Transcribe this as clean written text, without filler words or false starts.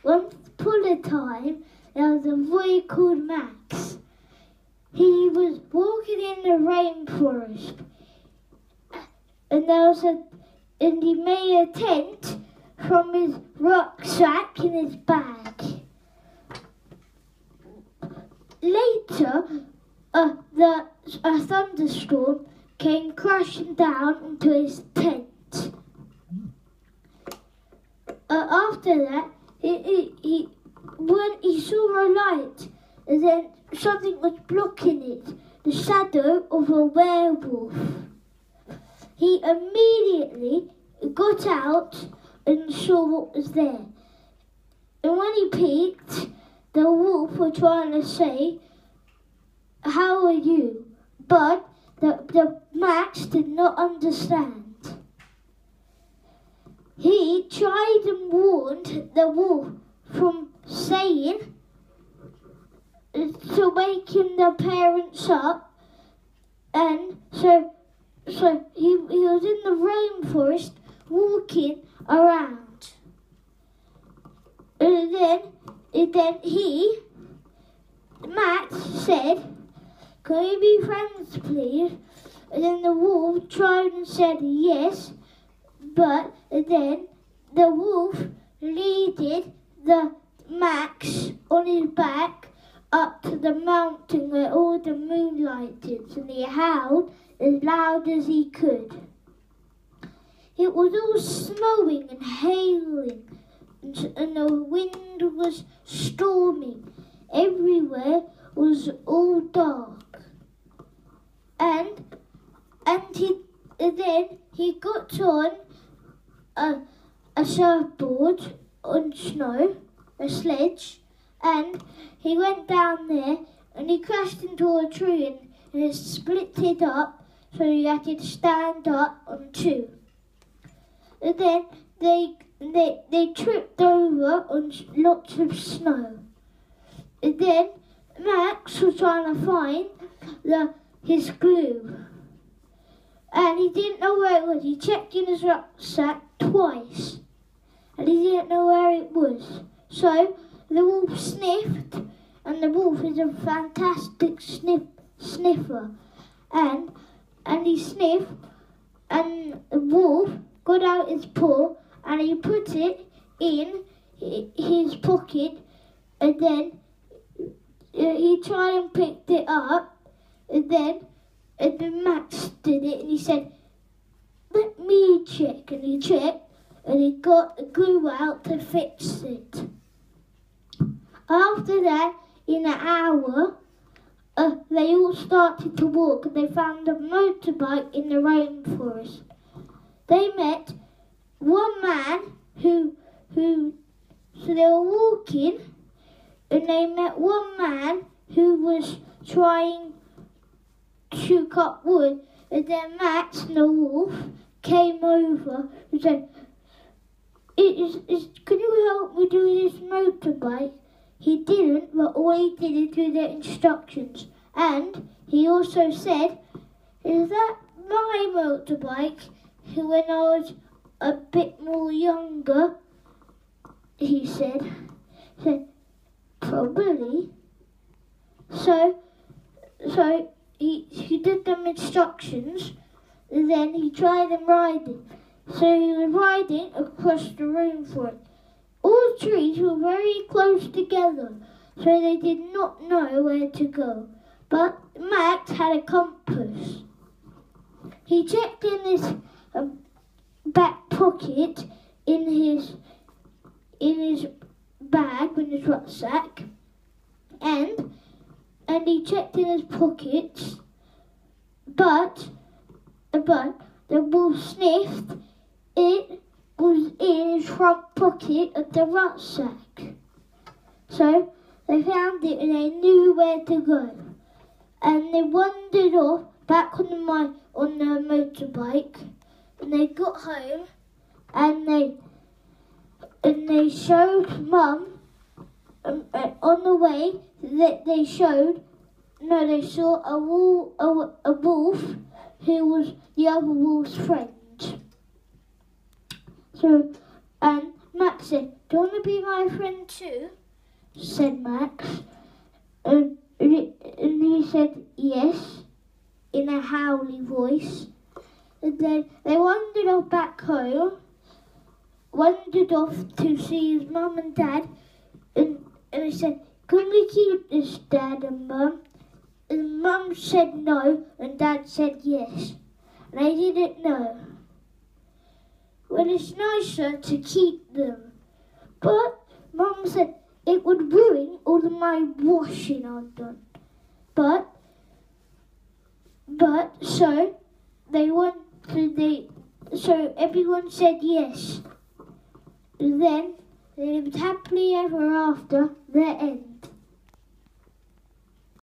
Once upon a time, there was a boy called Max. He was walking in the rainforest, and he made a tent from his rucksack in his bag. Later, a thunderstorm came crashing down into his tent. After that, when he saw a light, and then something was blocking it, the shadow of a werewolf. He immediately got out and saw what was there. And when he peeked, the wolf was trying to say, "How are you?" But the Max did not understand. He tried and warned the wolf from saying to waking the parents up, and so he was in the rainforest walking around. And then Max said, "Can we be friends, please?" And then the wolf tried and said yes, but then the wolf leaded the Max on his back up to the mountain where all the moonlight is, and he howled as loud as he could. It was all snowing and hailing, and the wind was storming. Everywhere was all dark. And then he got on a surfboard on snow, a sledge, and he went down there and he crashed into a tree and it split it up, so he had to stand up on two. And then they tripped over on lots of snow. And then Max was trying to find his glue. And he didn't know where it was. He checked in his rucksack twice. And he didn't know where it was. So the wolf sniffed. And the wolf is a fantastic sniffer. And he sniffed. And the wolf got out his paw. And he put it in his pocket. And then he tried and picked it up. And then Max did it, and he said, "Let me check." And he checked, and he got the glue out to fix it. After that, in an hour, they all started to walk, and they found a motorbike in the rainforest. They met one man so they were walking, and they met one man who was trying to cut wood, and then Max and the wolf came over and said, "Can you help me do this motorbike?" He didn't, but all he did is do the instructions. And he also said, "Is that my motorbike?" When I was a bit more younger, he said, "Probably." So he did them instructions, and then he tried them riding. So he was riding across the rainforest. All the trees were very close together, so they did not know where to go. But Max had a compass. He checked in his back pocket in his bag, in his rucksack, and he checked in his pockets, but the wolf sniffed. It was in his front pocket of the rucksack. So they found it and they knew where to go. And they wandered off back on the motorbike, and they got home and they showed Mum on the way that they saw a wolf who was the other wolf's friend. So and Max said, "Do you want to be my friend too?" said Max. And he said yes in a howly voice. And then they wandered off back home, wandered off to see his mum and dad, and he said, "Can we keep this, Dad and Mum?" And Mum said no, and Dad said yes. And they didn't know. Well, it's nicer to keep them. But Mum said it would ruin all of my washing I'd done. But so so everyone said yes. And then they lived happily ever after. The end.